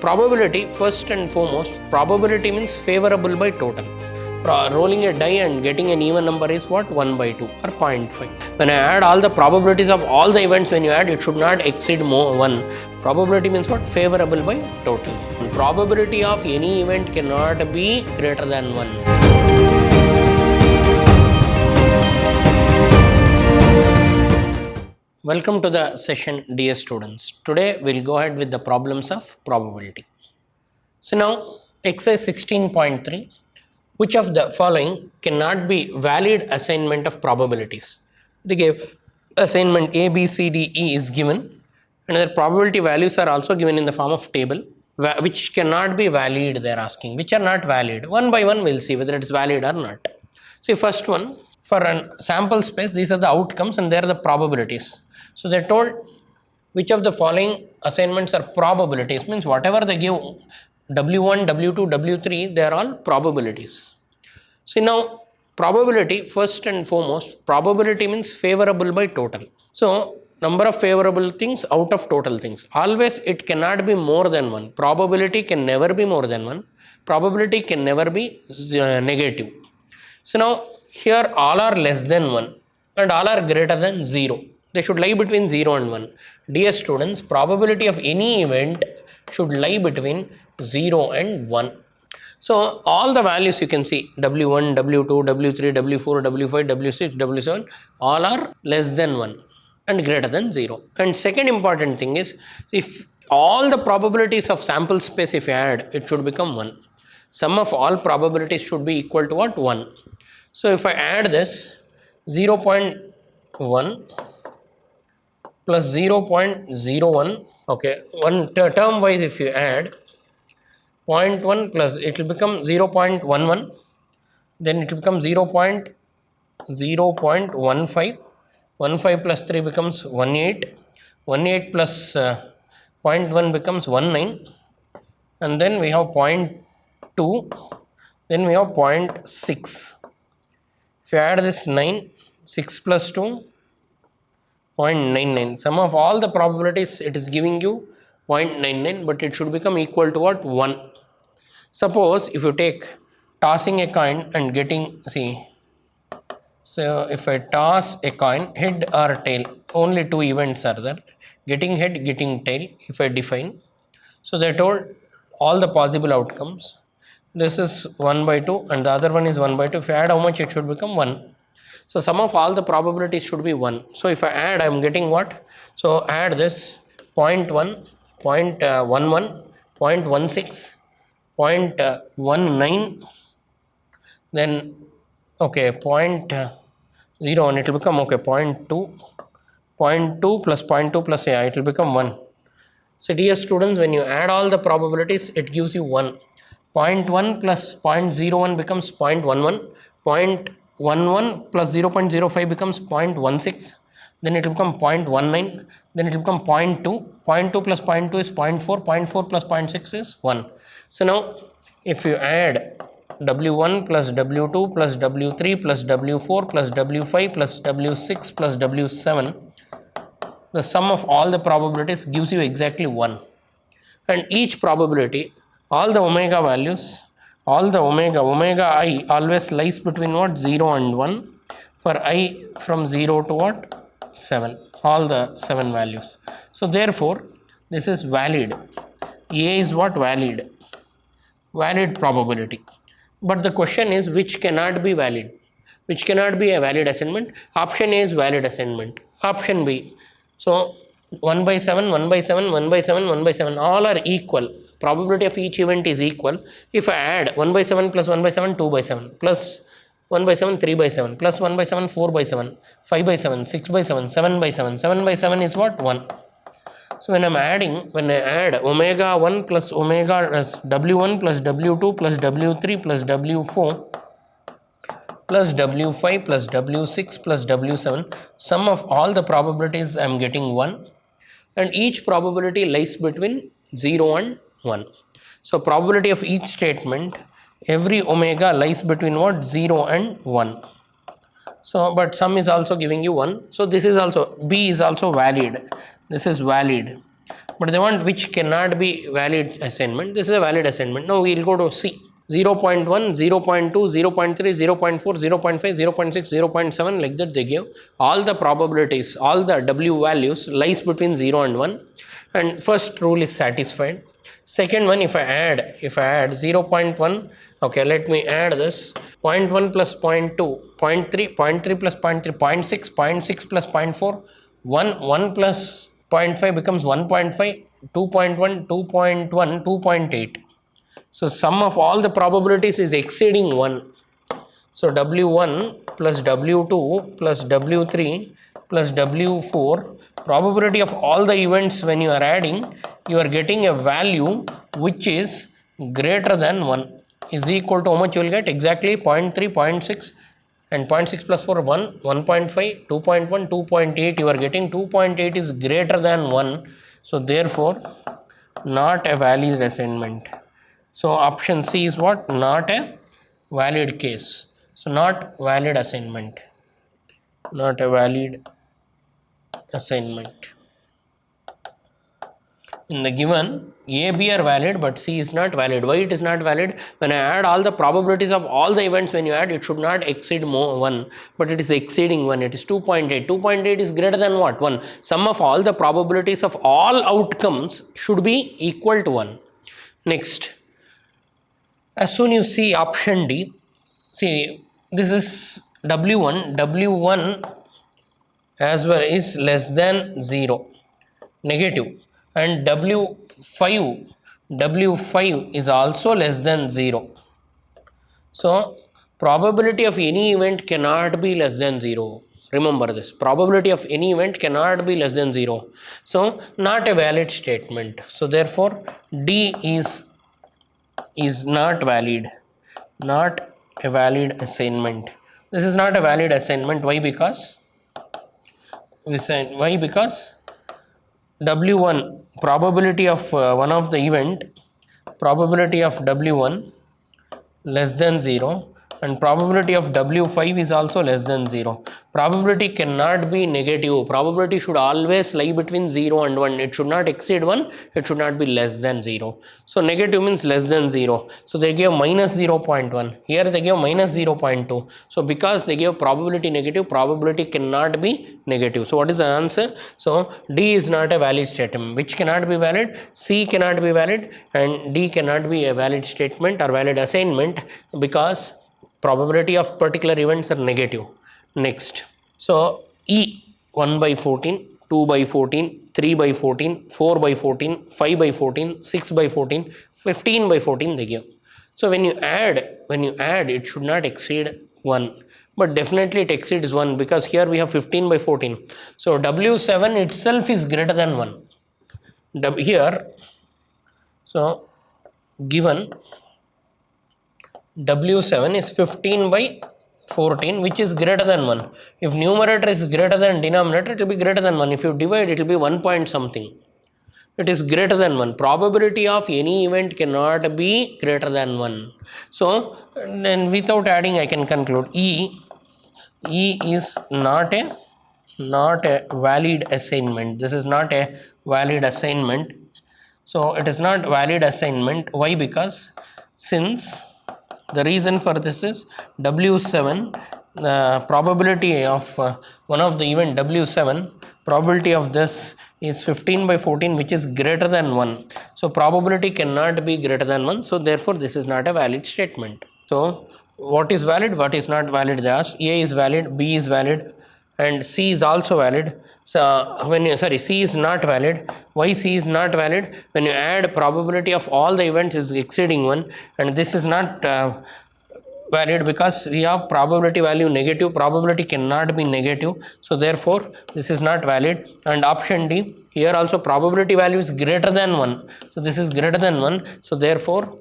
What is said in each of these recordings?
probability, first and foremost, probability means favorable by total. Rolling a die and getting an even number is what? 1 by 2 or 0.5. When I add all the probabilities of all the events, when you add, it should not exceed more 1. Probability means what? Favorable by total. Probability of any event cannot be greater than 1. Welcome to the session, dear students. Today we'll go ahead with the problems of probability. So now exercise 16.3. Which of the following cannot be valid assignment of probabilities? They gave assignment A, B, C, D, E is given, and their probability values are also given in the form of table, which cannot be valid. They are asking which are not valid. One by one we'll see whether it's valid or not. See, first one, for a sample space, these are the outcomes and they are the probabilities. So they told which of the following assignments are probabilities, means whatever they give, W1, W2, W3, they are all probabilities. See, now probability, first and foremost, probability means favorable by total. So number of favorable things out of total things. Always it cannot be more than 1. Probability can never be more than 1. Probability can never be negative. So now here all are less than 1 and all are greater than 0. They should lie between 0 and 1. Dear students, probability of any event should lie between 0 and 1. So all the values you can see, W1, W2, W3, W4, W5, W6, W7, all are less than 1 and greater than 0. And second important thing is, if all the probabilities of sample space if you add, it should become 1. Sum of all probabilities should be equal to what? 1. So if I add this 0.1 plus 0.01, okay, one term wise if you add 0.1 plus it will become 0.11, then it will become 0.15, 15 plus 3 becomes 18, 18 plus 0.1 becomes 19, and then we have 0.2, then we have 0.6. If you add this 9, 6 plus 2, 0.99. Sum of all the probabilities, it is giving you 0.99, but it should become equal to what? 1. Suppose if you take tossing a coin and getting, see, so if I toss a coin, head or tail, only two events are there, getting head, getting tail, if I define. So they told all the possible outcomes. This is 1 by 2 and the other one is 1 by 2. If you add how much, it should become 1. So sum of all the probabilities should be 1. So if I add, I am getting what? So add this 0.1, 0.11, 0.16, 0.19, then okay 0.01, it will become okay 0.2, 0.2 plus 0.2 plus, yeah, it will become 1. So dear students, when you add all the probabilities, it gives you 1. 0.1 plus 0.01 becomes 0.11, 0.11 plus 0.05 becomes 0.16, then it will become 0.19, then it will become 0.2, 0.2 plus 0.2 is 0.4, 0.4 plus 0.6 is 1. So now if you add W1 plus W2 plus W3 plus W4 plus W5 plus W6 plus W7, the sum of all the probabilities gives you exactly 1. And each probability, all the omega values, all the omega I always lies between what? 0 and 1. For I from 0 to what? 7. All the 7 values. So therefore, this is valid. A is what? Valid. Valid probability. But the question is which cannot be valid? Which cannot be a valid assignment? Option A is valid assignment. Option B. So 1 by 7, 1 by 7, 1 by 7, 1 by 7, all are equal. Probability of each event is equal. If I add 1 by 7 plus 1 by 7, 2 by 7, plus 1 by 7, 3 by 7, plus 1 by 7, 4 by 7, 5 by 7, 6 by 7, 7 by 7, 7 by 7 is what? 1. So when I add omega 1 plus omega W1 plus W2 plus W3 plus W4 plus W5 plus W6 plus W7, sum of all the probabilities I am getting 1, and each probability lies between 0 and 1. So probability of each statement, every omega lies between what? 0 and 1. So but sum is also giving you 1. So this is also, B is also valid. This is valid. but they want which cannot be valid assignment. This is a valid assignment. Now we will go to C. 0.1, 0.2, 0.3, 0.4, 0.5, 0.6, 0.7, like that they give. All the probabilities, all the W values lies between 0 and 1, and first rule is satisfied. Second one, if I add 0.1, okay, let me add this, 0.1 plus 0.2, 0.3, 0.3 plus 0.3, 0.6, 0.6 plus 0.4, 1 plus 0.5 becomes 1.5, 2.1, 2.1, 2.8. So sum of all the probabilities is exceeding 1. So W1 plus W2 plus W3 plus W4, probability of all the events when you are adding, you are getting a value which is greater than 1, is equal to how much you will get? Exactly 0.3, 0.6, and 0.6 plus 4, 1, 1.5, 2.1, 2.8, you are getting 2.8 is greater than 1. So therefore, not a valid assignment. So option C is what? Not a valid case. So not valid assignment. Not a valid assignment. In the given, A, B are valid, but C is not valid. Why it is not valid? When I add all the probabilities of all the events, when you add, it should not exceed 1, but it is exceeding 1. It is 2.8. 2.8 is greater than what? 1. Sum of all the probabilities of all outcomes should be equal to 1. Next, as soon you see option D, see this is W1, W1 as well is less than 0, negative, and W5 is also less than 0. So probability of any event cannot be less than 0. Remember this, probability of any event cannot be less than 0. So not a valid statement. So therefore D is not valid, not a valid assignment. This is not a valid assignment. Why? Because W1, probability of one of the event, probability of W1 less than 0, and probability of W5 is also less than 0. Probability cannot be negative. Probability should always lie between 0 and 1. It should not exceed 1. It should not be less than 0. So negative means less than 0. So they give minus 0.1. Here they give minus 0.2. So because they give probability negative, probability cannot be negative. So what is the answer? So D is not a valid statement. Which cannot be valid? C cannot be valid, and D cannot be a valid statement or valid assignment because probability of particular events are negative. Next, so E, 1 by 14, 2 by 14, 3 by 14, 4 by 14, 5 by 14, 6 by 14, 15 by 14 they give. So when you add it should not exceed 1, but definitely it exceeds 1 because here we have 15 by 14. So W7 itself is greater than 1. Here, so given W7 is 15 by 14, which is greater than 1. If numerator is greater than denominator, it will be greater than 1. If you divide, it will be 1 point something. It is greater than 1. Probability of any event cannot be greater than 1. So then without adding, I can conclude E is not a valid assignment. This is not a valid assignment. So it is not valid assignment. Why? Because since the reason for this is W7, the probability of one of the event W7, probability of this is 15 by 14, which is greater than 1. So probability cannot be greater than 1. So therefore this is not a valid statement. So what is valid, what is not valid? They ask. A is valid, B is valid, and C is also valid. So C is not valid. Why C is not valid? When you add probability of all the events is exceeding 1, and this is not valid because we have probability value negative. Probability cannot be negative. So therefore this is not valid. And option D, here also probability value is greater than 1. So this is greater than 1. So therefore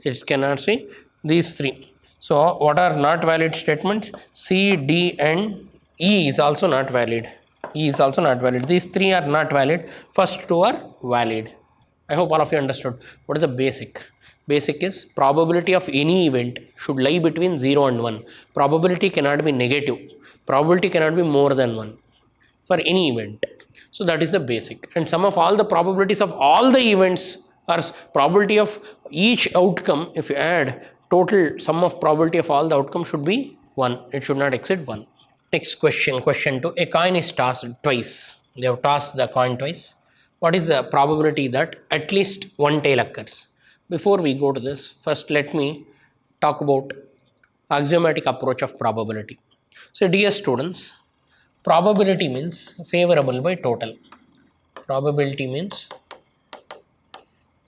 it cannot see these three. So what are not valid statements? C, D and E is also not valid. E is also not valid. These three are not valid. First two are valid. I hope all of you understood. What is the basic? Basic is probability of any event should lie between 0 and 1. Probability cannot be negative. Probability cannot be more than 1 for any event. So that is the basic. And sum of all the probabilities of all the events or probability of each outcome, if you add, total sum of probability of all the outcomes should be 1. It should not exceed 1. Next question, question 2. A coin is tossed twice. They have tossed the coin twice. What is the probability that at least one tail occurs? Before we go to this, first let me talk about axiomatic approach of probability. So dear students, probability means favorable by total. Probability means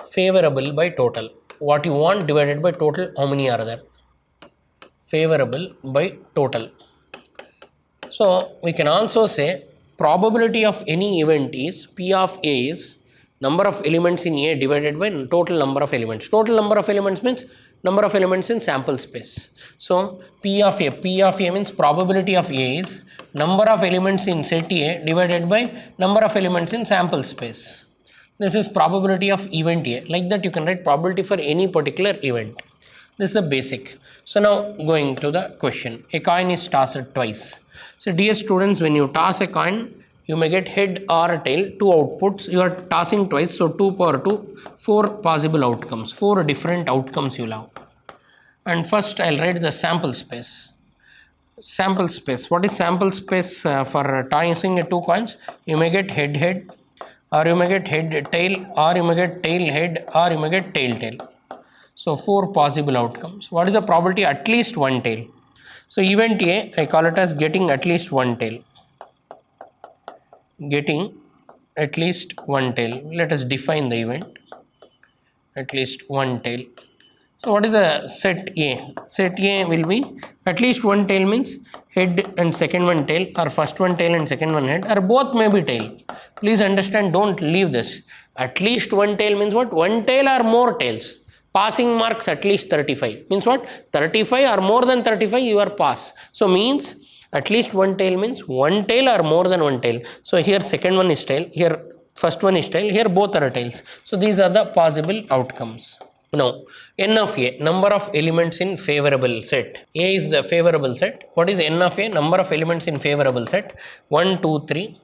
favorable by total. What you want divided by total, how many are there? Favorable by total. So we can also say probability of any event is P of A is number of elements in A divided by total number of elements. Total number of elements means number of elements in sample space. So P of A means probability of A is number of elements in set A divided by number of elements in sample space. This is probability of event A. Like that you can write probability for any particular event. This is the basic. So now going to the question. A coin is tossed twice. So dear students, when you toss a coin, you may get head or tail, two outputs. You are tossing twice, so 2 power 2, 4 possible outcomes, 4 different outcomes you will have. And first I'll write the sample space. Sample space. What is sample space for tossing two coins? You may get head head, or you may get head tail, or you may get tail head, or you may get tail tail. So 4 possible outcomes. What is the probability? At least one tail. So event A, I call it as getting at least one tail. Getting at least one tail. Let us define the event. At least one tail. So what is the set A? Set A will be at least one tail means head and second one tail, or first one tail and second one head, or both may be tail. Please understand, don't leave this. At least one tail means what? One tail or more tails. Passing marks at least 35 means what? 35 or more than 35 you are pass. So means at least one tail means one tail or more than one tail. So here second one is tail, here first one is tail, here both are tails. So these are the possible outcomes. Now n of A, number of elements in favorable set. A is the favorable set. What is n of A? Number of elements in favorable set. 1, 2, 3.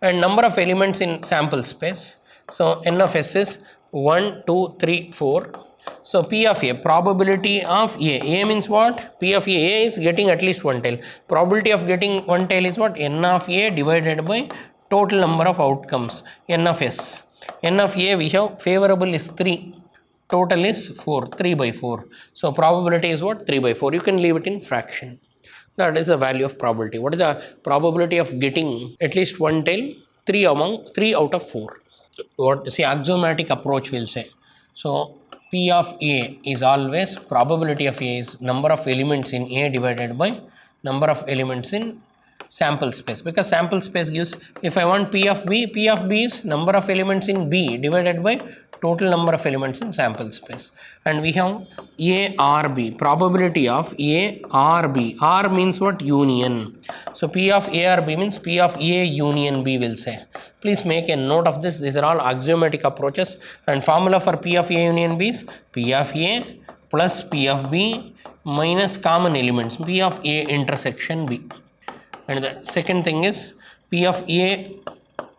And number of elements in sample space. So n of S is 1, 2, 3, 4. So P of A, probability of A. A means what? P of A. A is getting at least one tail. Probability of getting one tail is what? N of A divided by total number of outcomes. N of S. N of A we have favorable is 3. Total is 4. 3 by 4. So probability is what? 3 by 4. You can leave it in fraction. That is the value of probability. What is the probability of getting at least one tail? 3 out of 4. What see axiomatic approach will say. So P of A is always probability of A is number of elements in A divided by number of elements in sample space, because sample space gives, if I want P of B is number of elements in B divided by total number of elements in sample space. And we have A or B, probability of A or B. R means what? Union. So P of A or B means P of A union B will say. Please make a note of this. These are all axiomatic approaches, and formula for P of A union B is P of A plus P of B minus common elements P of A intersection B. And the second thing is P of A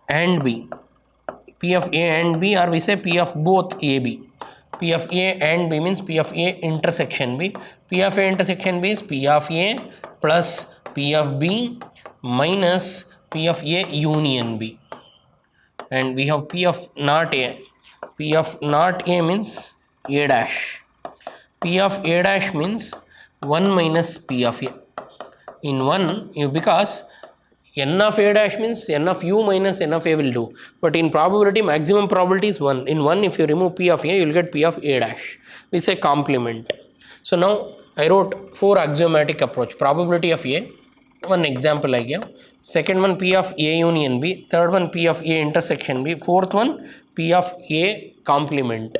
and B. P of A and B, or we say P of both A, B. P of A and B means P of A intersection B. P of A intersection B is P of A plus P of B minus P of A union B. And we have P of not A. P of not A means A dash. P of A dash means 1 minus P of A. In 1, because n of A dash means n of u minus n of A will do. But in probability, maximum probability is 1. In 1, if you remove P of A, you will get P of A dash. We say complement. So now I wrote 4 axiomatic approach. Probability of A. One example I gave. Second one P of A union B. Third one P of A intersection B. Fourth one P of A complement.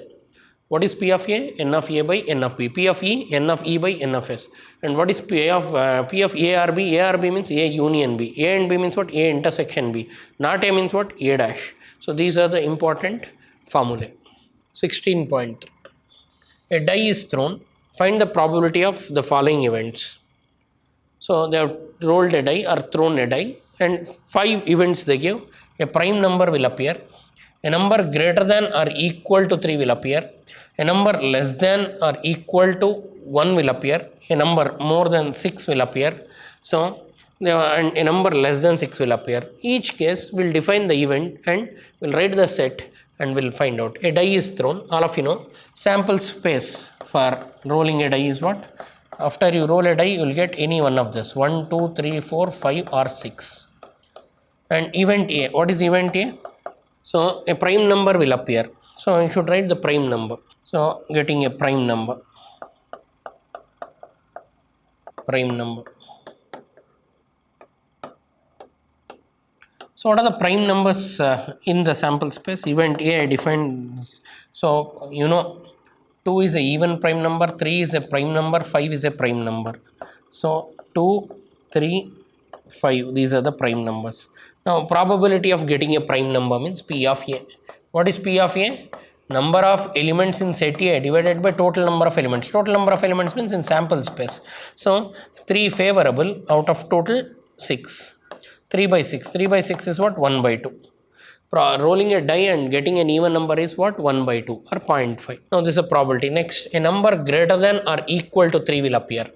What is P of A? N of A by N of B. P of E, N of E by N of S. And what is P of A or B? A or B means A union B. A and B means what? A intersection B. Not A means what? A dash. So these are the important formulae. 16.3. A die is thrown. Find the probability of the following events. So they have rolled a die or thrown a die, and 5 events they give. a prime number will appear, a number greater than or equal to 3 will appear, a number less than or equal to 1 will appear, a number more than 6 will appear. So and a number less than 6 will appear. Each case will define the event and will write the set and will find out. A die is thrown, all of you know. Sample space for rolling a die is what? After you roll a die, you will get any one of this 1, 2, 3, 4, 5 or 6. And event A, what is event A? So a prime number will appear. So you should write the prime number. So getting a prime number. Prime number. So what are the prime numbers in the sample space? Event A I defined. So you know 2 is a even prime number, 3 is a prime number, 5 is a prime number. So 2, 3, 5, these are the prime numbers. Now probability of getting a prime number means P of A. What is P of A? Number of elements in set A divided by total number of elements. Total number of elements means in sample space. So 3 favorable out of total 6. 3 by 6. 3 by 6 is what? 1 by 2. Rolling a die and getting an even number is what? 1 by 2 or 0.5. Now this is a probability. Next, a number greater than or equal to 3 will appear.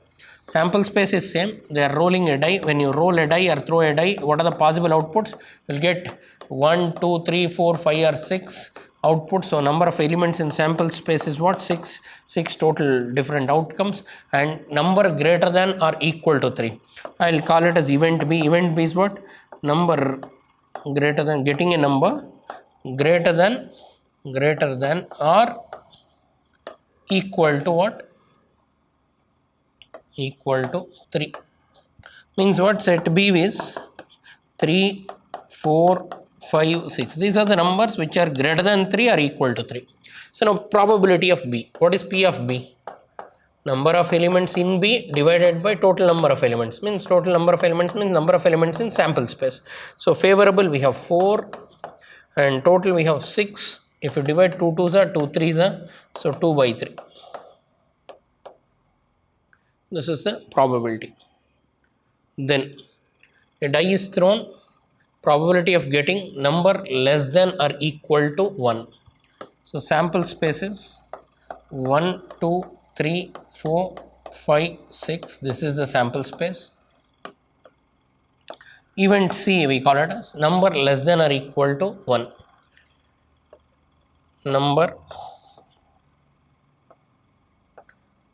Sample space is same. They are rolling a die. When you roll a die or throw a die, what are the possible outputs? You will get 1, 2, 3, 4, 5 or 6 outputs. So number of elements in sample space is what? 6. 6 total different outcomes, and number greater than or equal to 3. I will call it as event B. Event B is what? Number greater than, getting a number greater than or equal to what? Equal to 3. Means what? Set B is 3, 4, 5, 6. These are the numbers which are greater than 3 or equal to 3. So now probability of B. What is P of B? Number of elements in B divided by total number of elements. Means total number of elements means number of elements in sample space. So favorable we have 4 and total we have 6. If you divide 2 2s are 2 3s are, so 2 by 3. This is the probability. Then a die is thrown. Probability of getting number less than or equal to 1. So sample spaces 1, 2, 3, 4, 5, 6. This is the sample space. Event C we call it as number less than or equal to 1. Number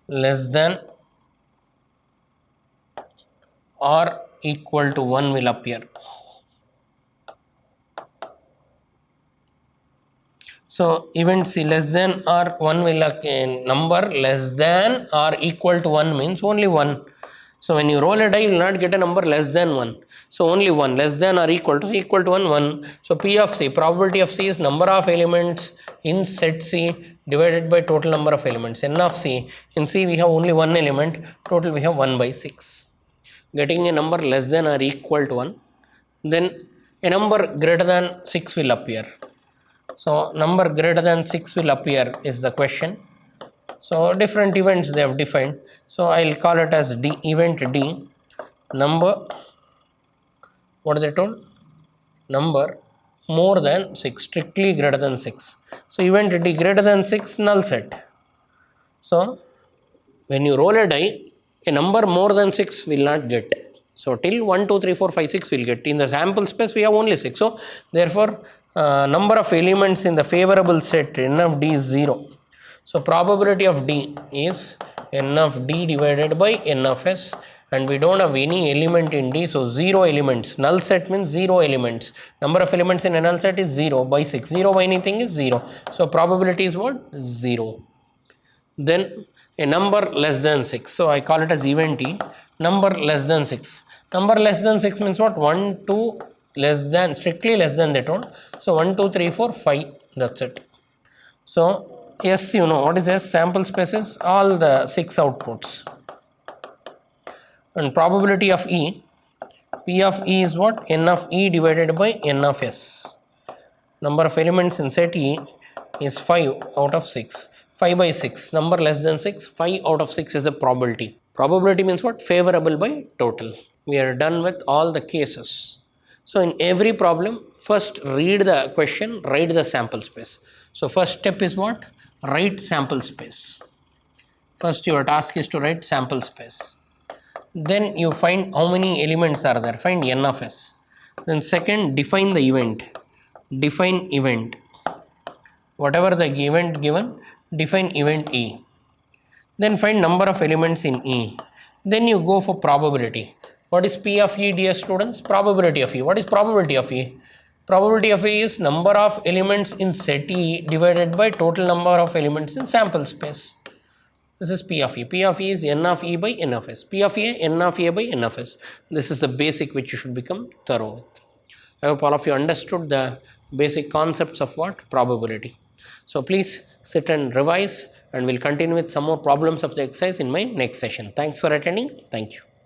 less than or equal to 1 will appear. So event C less than or 1 will number less than or equal to 1 means only 1. So when you roll a die, you will not get a number less than 1. So only 1, less than or equal to 1, 1. So P of C, probability of C is number of elements in set C divided by total number of elements. N of C, in C we have only one element, total we have 1 by 6. Getting a number less than or equal to 1. Then a number greater than 6 will appear. So number greater than 6 will appear is the question. So different events they have defined. So I will call it as D, event D. Number, what is it told? Number more than 6, strictly greater than 6. So event D greater than 6, null set. So when you roll a die, a number more than 6 will not get. So till 1, 2, 3, 4, 5, 6 will get. In the sample space we have only 6. So therefore number of elements in the favorable set n of D is 0. So probability of D is n of D divided by n of S, and we don't have any element in D, so 0 elements. Null set means 0 elements. Number of elements in a null set is 0 by 6. 0 by anything is 0. So probability is what? 0. Then a number less than 6. So I call it as event E. Number less than 6. Number less than 6 means what? 1, 2, less than, strictly less than they told. So 1, 2, 3, 4, 5. That's it. So S, you know what is S? Sample spaces, all the 6 outputs. And probability of E, P of E is what? N of E divided by N of S. Number of elements in set E is 5 out of 6. 5 by 6, number less than 6, 5 out of 6 is the probability. Probability means what? Favorable by total. We are done with all the cases. So in every problem, first read the question, write the sample space. So first step is what? Write sample space. First your task is to write sample space. Then you find how many elements are there, find n of s. Then second, define the event. Define event. Whatever the event given, define event E. Then find number of elements in E. Then you go for probability. What is P of E, dear students? Probability of E. What is probability of E? Probability of E is number of elements in set E divided by total number of elements in sample space. This is P of E. P of E is n of E by n of s. P of E, n of A by n of s. This is the basic which you should become thorough with. I hope all of you understood the basic concepts of what? Probability. So please sit and revise, and we'll continue with some more problems of the exercise in my next session. Thanks for attending. Thank you.